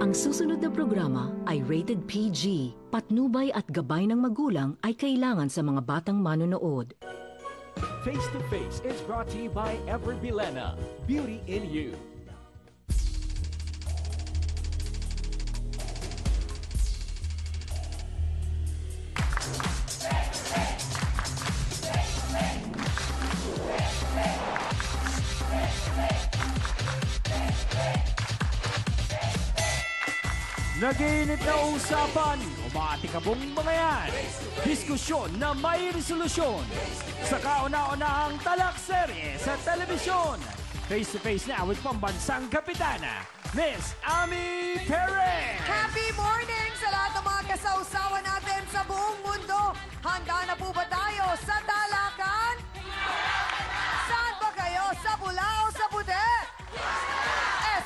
Ang susunod na programa ay rated PG. Patnubay at gabay ng magulang ay kailangan sa mga batang manonood. Face to Face is brought to you by Ever Bilena, Beauty in You. Nag-iinit na usapan, umatikabong mga yan. Diskusyon na may resolusyon. Sa kauna-unahang talakserye sa telebisyon. Face to face na with pambansang kapitana, Miss Ami Perez. Happy morning sa lahat ng mga kasausawa natin sa buong mundo. Handa na po ba tayo sa talakan? Saan ba kayo? Sa pula o sa puti?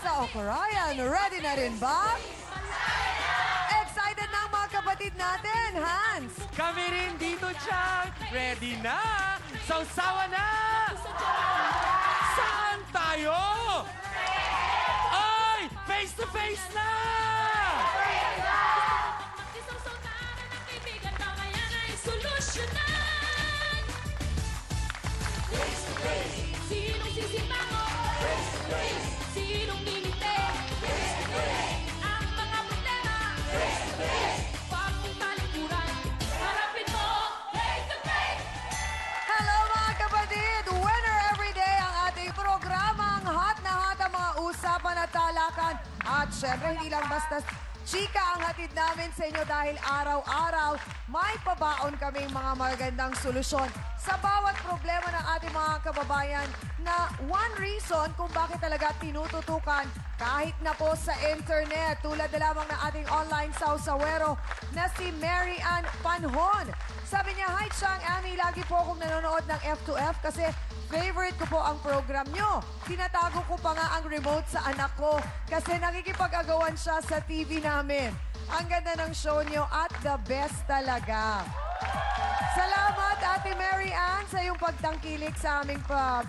Sa Okarayan, ready na rin ba? Excited na ang mga kapatid natin, Hans. Kami rin dito, Chang. Ready na? Sausawa na! Saan tayo? Ay! Face to face na! Sinong sisimango? Sinong limite? Ang mga problema? Huwag mong talikuran. Harapin mo, face to face! Hello mga kapatid! Winner everyday ang ating programang hot na hot ang mga usapan at talakan. At syempre, hindi lang basta chika ang hatid namin sa inyo dahil araw-araw may pabaon kaming mga magagandang solusyon sa bawat problema ng ating mga kababayan na one reason kung bakit talaga tinututukan kahit na po sa internet. Tulad na lamang ng ating online sausawero na si Mary Ann Panhon. Sabi niya, "Hi Chang, Ami, lagi po akong nanonood ng F2F kasi favorite ko po ang program nyo. Tinatago ko pa nga ang remote sa anak ko kasi nakikipag-agawan siya sa TV namin. Ang ganda ng show nyo at the best talaga." Salamat, Ate Mary Ann, sa iyong pagtangkilik sa aming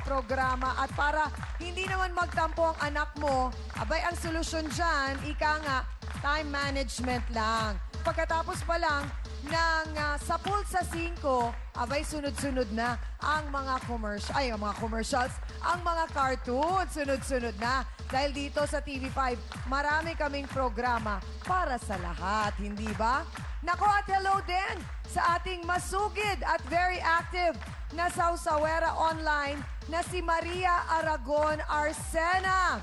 programa. At para hindi naman magtampo ang anak mo, abay, ang solusyon dyan, ika nga, time management lang. Pagkatapos pa lang ng 10 sa 5, abay, sunod-sunod na ang mga commercials, ang mga cartoons, sunod-sunod na. Dahil dito sa TV5, marami kaming programa para sa lahat, hindi ba? Nako, at hello din sa ating masugid at very active na sausawera online na si Maria Aragon Arsena.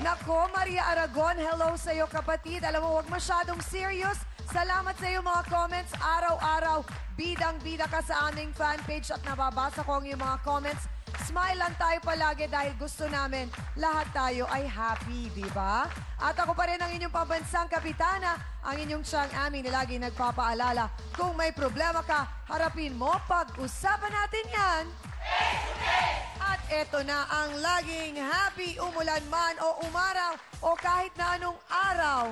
Nako, Maria Aragon, hello sa iyo kapatid. Alam mo, huwag masyadong serious. Salamat sa iyo mga comments. Araw-araw, bidang-bida ka sa aming fanpage at nababasa ko ang iyong mga comments. Smile lang tayo palagi dahil gusto namin lahat tayo ay happy, di ba? At ako pa rin ang inyong pambansang kapitana, ang inyong Chang Ami na lagi nagpapaalala. Kung may problema ka, harapin mo, pag-usapan natin yan. At eto na ang laging happy, umulan man o umaraw o kahit na anong araw,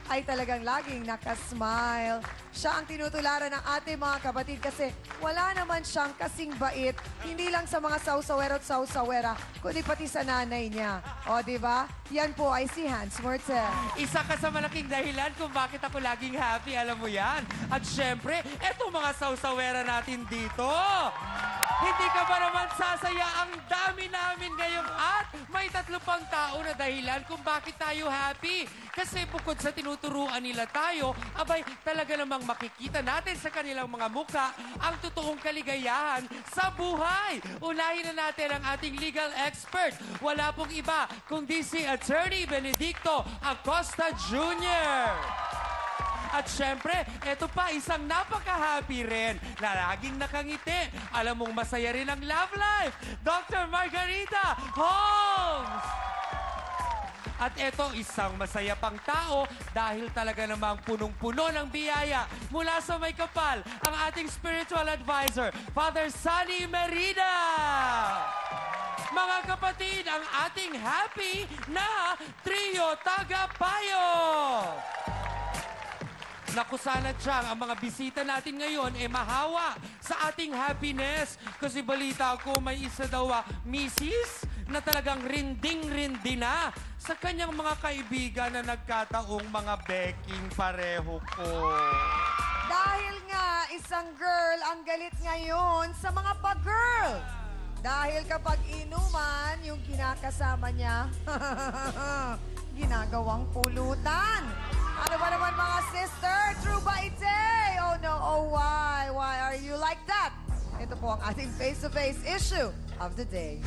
ay talagang laging nakasmile. Siya ang tinutularan ng ating mga kapatid kasi wala naman siyang kasing bait, hindi lang sa mga sausawero at sausawera, kundi pati sa nanay niya. O, di ba? Yan po ay si Hans Mortel. Isa ka sa malaking dahilan kung bakit ako laging happy, alam mo yan. At syempre, eto mga sausawera natin dito. Hindi ka ba naman sasaya? Ang dami namin ngayong at may 3 pang tao na dahilan kung bakit tayo happy. Kasi bukod sa tinuturuan nila tayo, abay talaga namang makikita natin sa kanilang mga mukha ang totoong kaligayahan sa buhay. Unahin na natin ang ating legal expert. Wala pong iba kundi si Attorney Benedicto Acosta Jr. At syempre, eto pa, isang napaka-happy rin na laging nakangiti. Alam mong masaya rin ang love life, Dr. Margarita Holmes! At eto, isang masaya pang tao dahil talaga namang punong-puno ng biyaya mula sa may kapal, ang ating spiritual advisor, Father Sunny Merida! Mga kapatid, ang ating happy na Trio Tagapayo! Naku, sana Chang, ang mga bisita natin ngayon mahawa sa ating happiness. Kasi balita ko may isa daw misis na talagang rinding-rindi na sa kanyang mga kaibigan na nagkataong mga beking pareho ko. Dahil nga, isang girl ang galit ngayon sa mga pa-girl. Dahil kapag inuman, yung kinakasama niya, ginagawang pulutan. Ano ba naman mga sister? True ba ite? Oh no, oh why? Why are you like that? Ito po ang ating face-to-face issue of the day.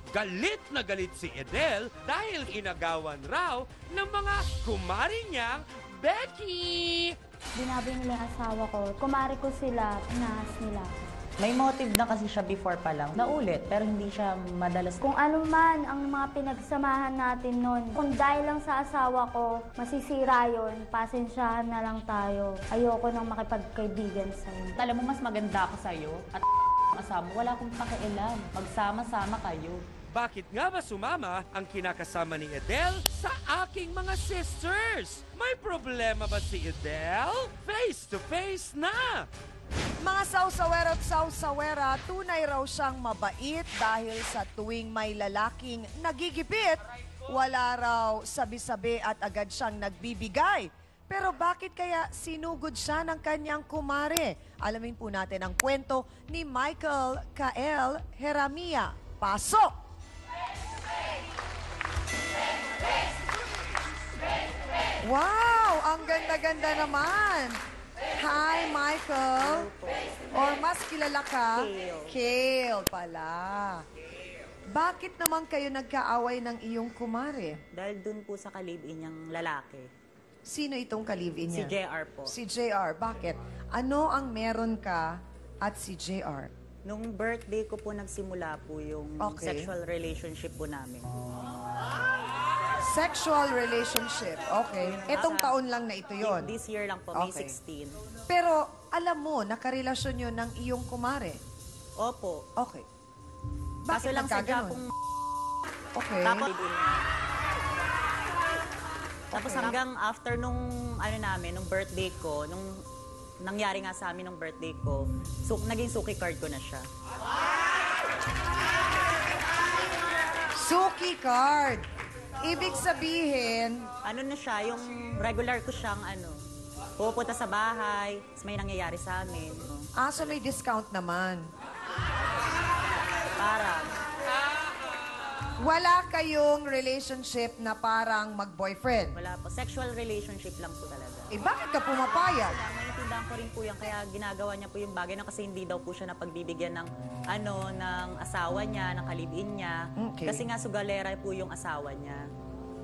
Galit na galit si Edel dahil inagawan raw ng mga kumari niyang Becky. Binabi nila yung asawa ko. Kumari ko sila, pinahas nila ako. May motive na kasi siya before pa lang. Naulit, pero hindi siya madalas. Kung ano man ang mga pinagsamahan natin noon, kung dahil lang sa asawa ko, masisira yun, pasensyahan na lang tayo. Ayoko nang makipagkaibigan sa'yo. Alam mo, mas maganda ako sa'yo at asawa mo, wala akong pakialam. Magsama-sama kayo. Bakit nga ba sumama ang kinakasama ni Edel sa aking mga sisters? May problema ba si Edel? Face to face na! Mga sausawera at sausawera, tunay raw siyang mabait dahil sa tuwing may lalaking nagigipit, wala raw sabi-sabi at agad siyang nagbibigay. Pero bakit kaya sinugod siya ng kanyang kumare? Alamin po natin ang kwento ni Michael Kael Heramia. Pasok! Wow! Ang ganda-ganda naman! Hi, Michael! Or mas kilala ka? Kale pala. Bakit naman kayo nagkaaway ng iyong kumare? Dahil dun po sa kalibin niyang lalaki. Sino itong kalivin Si niya? JR po. Si JR. Bakit? Ano ang meron ka at si JR? Nung birthday ko po nagsimula po yung Okay. sexual relationship po namin. Sexual relationship. Okay. Itong taon lang na ito yon. This year lang po, May Okay. 16. Pero alam mo, nakarelasyon yun ng iyong kumare. Opo. Okay. Kaso Bakit lang sadya nagkaganon? kung Okay. tapos tapos hanggang after nung ano namin, nung birthday ko, nung nangyari nga sa amin nung birthday ko, so naging suki card ko na siya. Suki card. Ibig sabihin, Ano na siya, yung regular ko siyang ano, pupunta sa bahay, tapos may nangyayari sa amin. so may discount naman. Para, Wala kayong relationship na parang mag-boyfriend. wala po. Sexual relationship lang po talaga. Bakit ka pumapayag? Kaya naiintindihan ko rin po yan, kaya ginagawa niya po yung bagay na kasi hindi daw po siya napagbibigyan ng ano, ng asawa niya, ng kalibin niya. Okay. Kasi nga sugalera po yung asawa niya.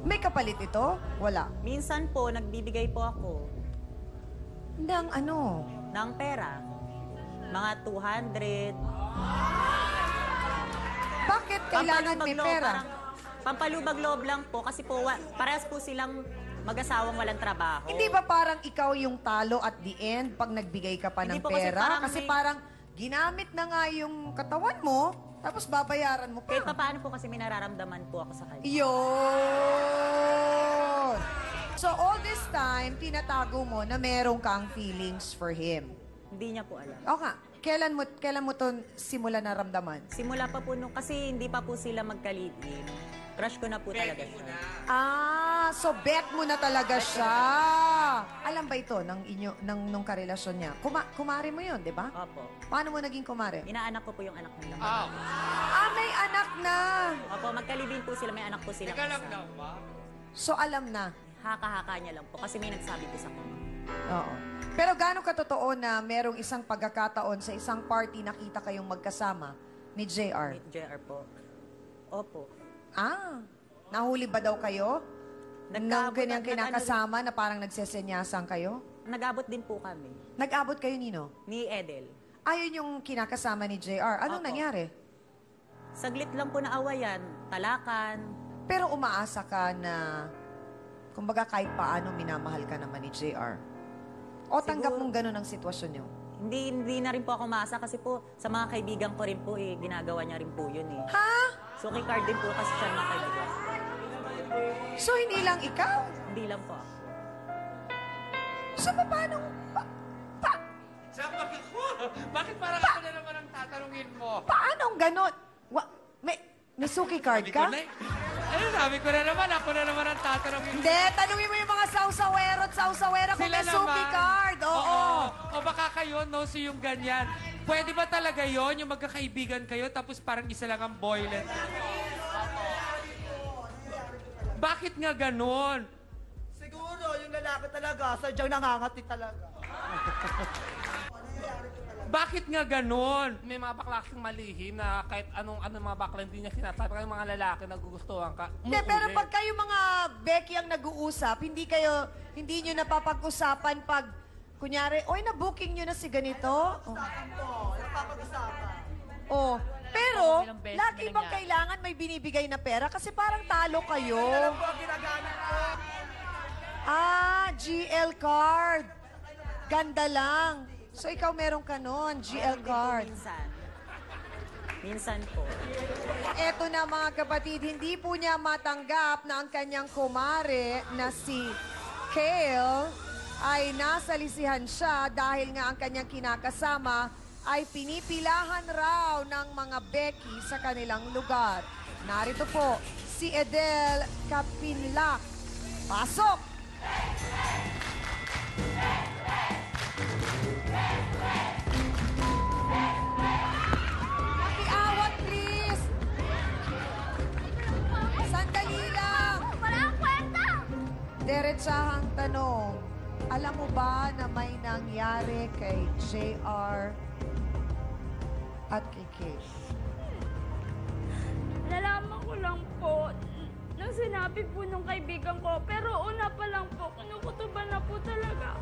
May kapalit ito? Wala. Minsan po, nagbibigay po ako Ng ano? ng pera. Mga 200. Bakit kailangan may Pampalubag-loob, pera? parang pampalubag-loob lang po kasi po parehas po silang mag-asawang walang trabaho. Hindi ba parang ikaw yung talo at the end pag nagbigay ka pa ng Hindi po, kasi pera? parang Kasi may- parang ginamit na nga yung katawan mo, tapos babayaran mo Kahit pa. pa paano po kasi may nararamdaman po ako sa kanya. Yun! So all this time, tinatago mo na meron kang feelings for him. Hindi niya po alam. O nga, kailan mo to simula naramdaman? Simula pa po nung, kasi hindi pa po sila magkalibin. Crush ko na po talaga siya. So bet mo na talaga siya. Alam ba ito nung karelasyon niya? Kumare mo yun, di ba? Opo. Paano mo naging kumare? Inaanak ko po yung anak nila. May anak na. Opo, magkalibin po sila, may anak po sila. Teka lang ba? So alam na. Haka-haka niya lang po kasi may nagsabi po sa kanya. Oo. Pero gaano katotoo na merong isang pagkakataon sa isang party nakita kayong magkasama ni JR? With JR po. Opo. Nahuli ba daw kayo? Nang Nagkaabot- ganyang nag- kinakasama na parang nagsesenyasan kayo? Nag-abot din po kami. Nag-abot kayo nino? Ni Edel. Ayun yung kinakasama ni JR. Anong Opo. nangyari? Saglit lang po na awayan. Talakan. Pero umaasa ka na, kumbaga kahit paano minamahal ka naman ni JR. O tanggap Siguro- mong ganun ang sitwasyon nyo? Hindi na rin po ako maasa kasi po sa mga kaibigan ko rin po ginagawa niya rin po yun eh. Ha? Suki card din po kasi siya ng mga kaibigan. So hindi lang ikaw? Hindi lang po ako. So paano? Bakit parang ako na naman ang tatanungin mo? Paanong ganon? May suki card Sabi ko ka? na, Ano sabi ko na naman, ako na naman ang tatanungin. Hindi, tanungin mo yung mga sausawero at sausawera kung may suki card. Oo. O baka kayo, no, so yung ganyan. Pwede ba talaga yon yung magkakaibigan kayo tapos parang isa lang ang boylet? Bakit nga ganon? Siguro, yung lalaki talaga, sadyang nangangati talaga. Bakit nga ganon? May mga bakla kasing malihim na kahit anong mga bakla hindi niya sinasabi. Kaya mga lalaki nagugustuhan ka. Hindi, pero pag kayo mga Becky ang nag-uusap, hindi nyo napapag-usapan pag, kunyari, oy, na-booking nyo na si ganito. Oh. Oh. Pero, lagi bang kailangan may binibigay na pera? Kasi parang talo kayo. GL card. Ganda lang. So, ikaw meron ka nun, GL card. Minsan. Minsan po. Eto na mga kapatid, hindi po niya matanggap na ang kanyang kumare na si Kale ay nasalisihan siya dahil nga ang kanyang kinakasama ay pinipilahan raw ng mga Becky sa kanilang lugar. Narito po, si Edel Capinlac. Pasok! Pakiawat, please! Sandali lang! Wala ang kwenta! Diretsahang tanong, alam mo ba na may nangyari kay JR at kay Kate? Nalaman ko lang po nang sinabi po nung kaibigan ko. Pero una pa lang po, kinukutuban na po talaga.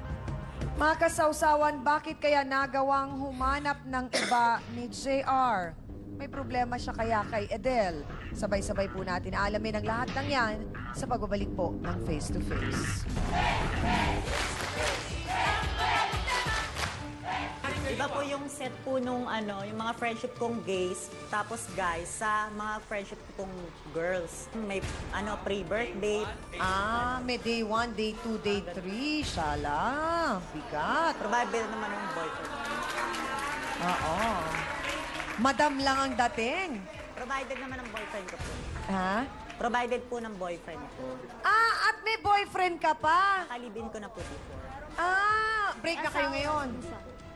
Mga kasawsawan, bakit kaya nagawang humanap ng iba ni JR? May problema siya kaya kay Edel? Sabay-sabay po natin alamin ang lahat ng yan sa pagbabalik po ng Face to Face. Iba po yung set po nung yung mga friendship kong gays, tapos guys, sa mga friendship kong girls. May pre-birthday. May day 1, day 2, day 3. Shala, bigat. Probable naman yung boyfriend. Oo. Madam lang ang dating. Provided naman ng boyfriend ko po. Ha? Provided po ng boyfriend ko. At may boyfriend ka pa. Nakalibin ko na po before. Break na kayo ngayon.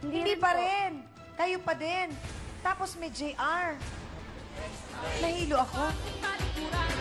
Hindi pa rin. Kayo pa din. Tapos may JR. Nahilo ako. Talikuran,